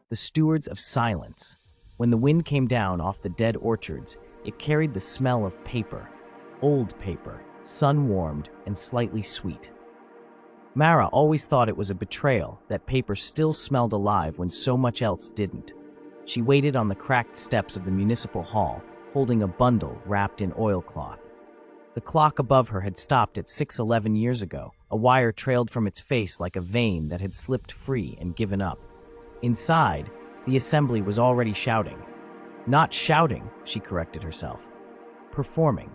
the stewards of silence. When the wind came down off the dead orchards, it carried the smell of paper, old paper, sun-warmed and slightly sweet. Mara always thought it was a betrayal that paper still smelled alive when so much else didn't. She waited on the cracked steps of the municipal hall, holding a bundle wrapped in oilcloth. The clock above her had stopped at 6:11 years ago. A wire trailed from its face like a vein that had slipped free and given up. Inside, the assembly was already shouting. Not shouting, she corrected herself. Performing.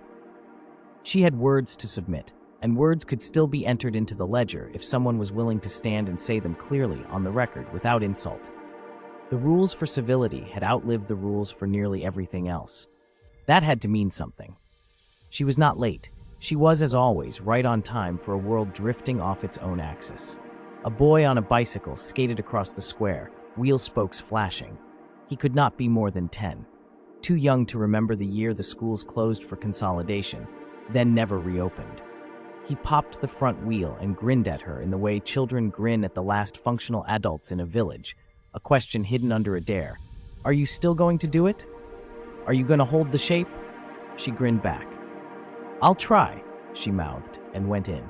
She had words to submit, and words could still be entered into the ledger if someone was willing to stand and say them clearly on the record without insult. The rules for civility had outlived the rules for nearly everything else. That had to mean something. She was not late. She was, as always, right on time for a world drifting off its own axis. A boy on a bicycle skated across the square, wheel spokes flashing. He could not be more than 10. Too young to remember the year the schools closed for consolidation, then never reopened. He popped the front wheel and grinned at her in the way children grin at the last functional adults in a village, a question hidden under a dare. "Are you still going to do it? Are you going to hold the shape?" She grinned back. "I'll try," she mouthed, and went in.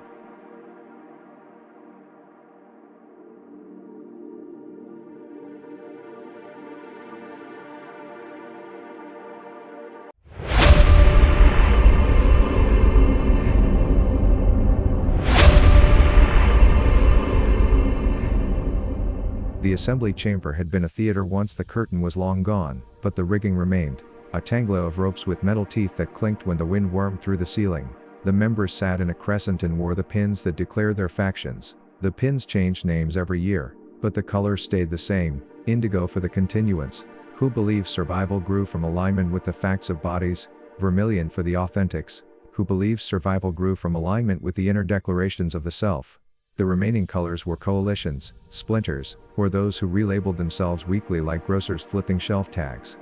The assembly chamber had been a theater once. The curtain was long gone, but the rigging remained. A tangle of ropes with metal teeth that clinked when the wind wormed through the ceiling. The members sat in a crescent and wore the pins that declared their factions. The pins changed names every year, but the colors stayed the same: indigo for the continuance, who believes survival grew from alignment with the facts of bodies; vermilion for the authentics, who believes survival grew from alignment with the inner declarations of the self. The remaining colors were coalitions, splinters, or those who relabeled themselves weekly like grocers flipping shelf tags.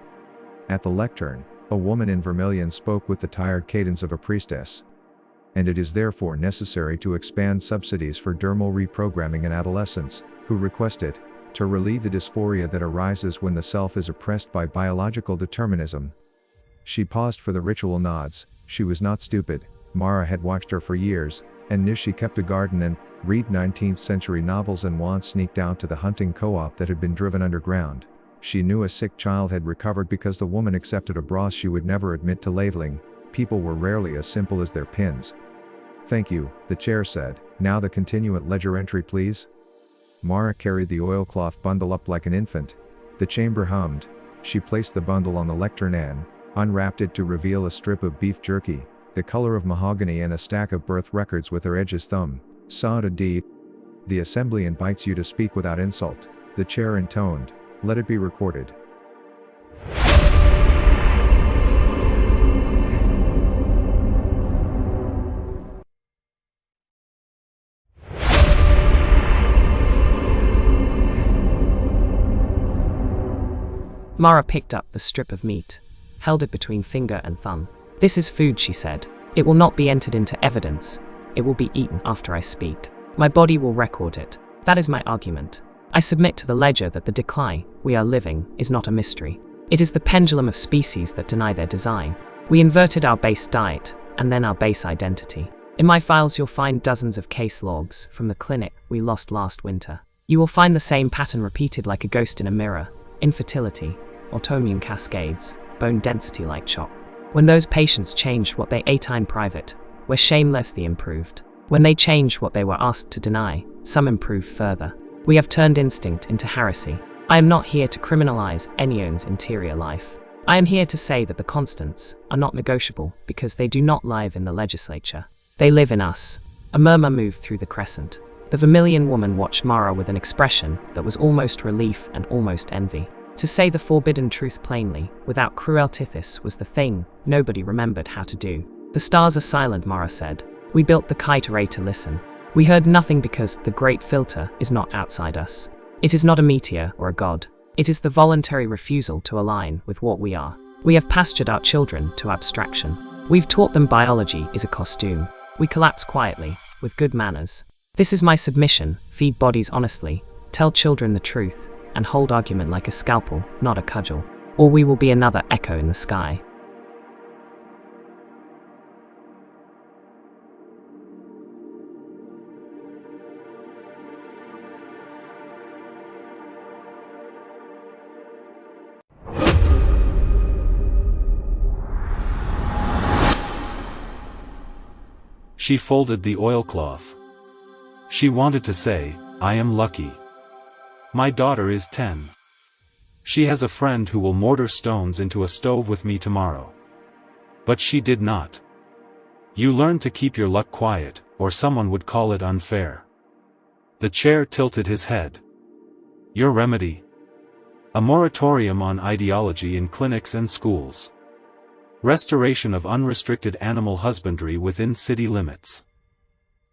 At the lectern, a woman in vermilion spoke with the tired cadence of a priestess. And it is therefore necessary to expand subsidies for dermal reprogramming in adolescents, who request it, to relieve the dysphoria that arises when the self is oppressed by biological determinism. She paused for the ritual nods. She was not stupid. Mara had watched her for years, and knew she kept a garden and read 19th century novels and once sneaked out to the hunting co-op that had been driven underground. She knew a sick child had recovered because the woman accepted a bras she would never admit to labeling. People were rarely as simple as their pins. "Thank you," the chair said. "Now the continuant ledger entry please." Mara carried the oilcloth bundle up like an infant. The chamber hummed. She placed the bundle on the lectern and unwrapped it to reveal a strip of beef jerky, the color of mahogany, and a stack of birth records with her edges thumb. "Saw a deed. The assembly invites you to speak without insult," the chair intoned. "Let it be recorded." Mara picked up the strip of meat, held it between finger and thumb. "This is food," she said. "It will not be entered into evidence. It will be eaten after I speak. My body will record it. That is my argument. I submit to the ledger that the decline we are living is not a mystery. It is the pendulum of species that deny their design. We inverted our base diet, and then our base identity. In my files you'll find dozens of case logs from the clinic we lost last winter. You will find the same pattern repeated like a ghost in a mirror: infertility, autoimmune cascades, bone density like chalk. When those patients changed what they ate in private, were shamelessly improved. When they changed what they were asked to deny, some improved further. We have turned instinct into heresy. I am not here to criminalize anyone's interior life. I am here to say that the constants are not negotiable because they do not live in the legislature. They live in us. A murmur moved through the crescent. The vermilion woman watched Mara with an expression that was almost relief and almost envy. To say the forbidden truth plainly, without cruel artifice, was the thing nobody remembered how to do. "The stars are silent," Mara said. "We built the Kite Array to listen. We heard nothing because the great filter is not outside us. It is not a meteor or a god. It is the voluntary refusal to align with what we are. We have pastured our children to abstraction. We've taught them biology is a costume. We collapse quietly, with good manners. This is my submission: feed bodies honestly, tell children the truth, and hold argument like a scalpel, not a cudgel, or we will be another echo in the sky. She folded the oilcloth. She wanted to say, I am lucky. My daughter is 10. She has a friend who will mortar stones into a stove with me tomorrow. But she did not. You learn to keep your luck quiet, or someone would call it unfair. The chair tilted his head. Your remedy? A moratorium on ideology in clinics and schools. Restoration of unrestricted animal husbandry within city limits.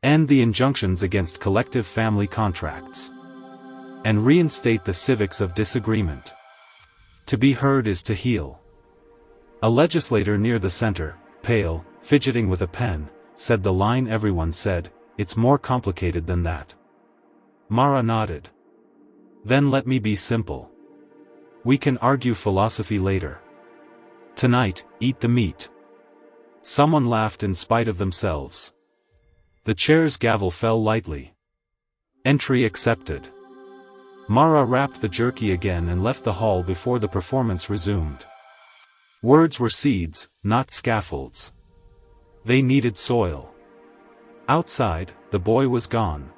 End the injunctions against collective family contracts. And reinstate the civics of disagreement. To be heard is to heal. A legislator near the center, pale, fidgeting with a pen, said the line everyone said, it's more complicated than that. Mara nodded. Then let me be simple. We can argue philosophy later. Tonight, eat the meat. Someone laughed in spite of themselves. The chair's gavel fell lightly. Entry accepted. Mara wrapped the jerky again and left the hall before the performance resumed. Words were seeds, not scaffolds. They needed soil. Outside, the boy was gone.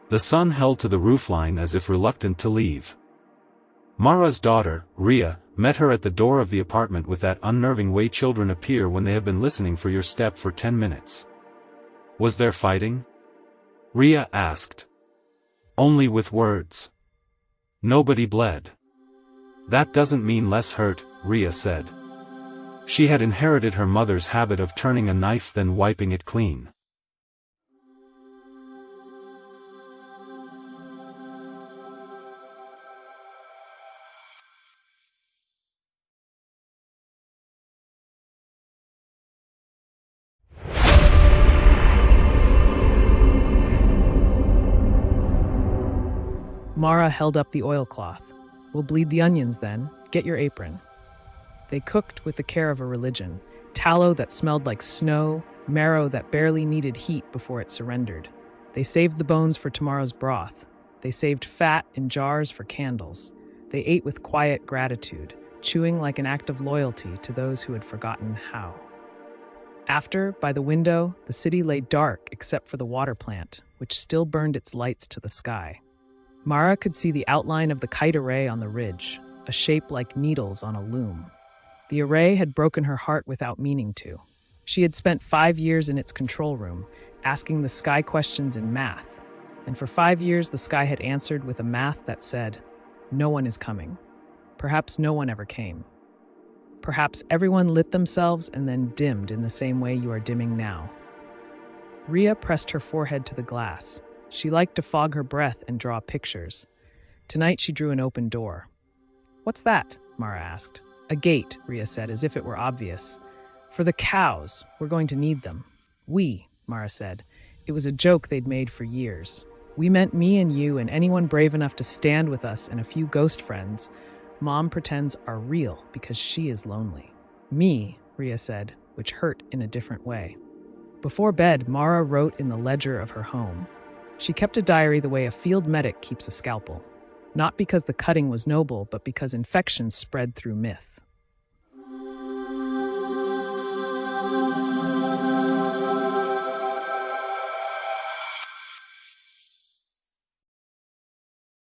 The son held to the roofline as if reluctant to leave. Mara's daughter, Rhea, met her at the door of the apartment with that unnerving way children appear when they have been listening for your step for 10 minutes. Was there fighting? Rhea asked. Only with words. Nobody bled. That doesn't mean less hurt, Rhea said. She had inherited her mother's habit of turning a knife then wiping it clean. Mara held up the oilcloth. We'll bleed the onions then. Get your apron. They cooked with the care of a religion. Tallow that smelled like snow, marrow that barely needed heat before it surrendered. They saved the bones for tomorrow's broth. They saved fat in jars for candles. They ate with quiet gratitude, chewing like an act of loyalty to those who had forgotten how. After, by the window, the city lay dark except for the water plant, which still burned its lights to the sky. Mara could see the outline of the Kite Array on the ridge, a shape like needles on a loom. The array had broken her heart without meaning to. She had spent 5 years in its control room, asking the sky questions in math, and for 5 years the sky had answered with a math that said, no one is coming. Perhaps no one ever came. Perhaps everyone lit themselves and then dimmed in the same way you are dimming now. Rhea pressed her forehead to the glass. She liked to fog her breath and draw pictures. Tonight she drew an open door. What's that? Mara asked. A gate, Rhea said, as if it were obvious. For the cows. We're going to need them. We, Mara said. It was a joke they'd made for years. We meant me and you and anyone brave enough to stand with us and a few ghost friends Mom pretends are real because she is lonely. Me, Rhea said, which hurt in a different way. Before bed, Mara wrote in the ledger of her home. She kept a diary the way a field medic keeps a scalpel. Not because the cutting was noble, but because infections spread through myth.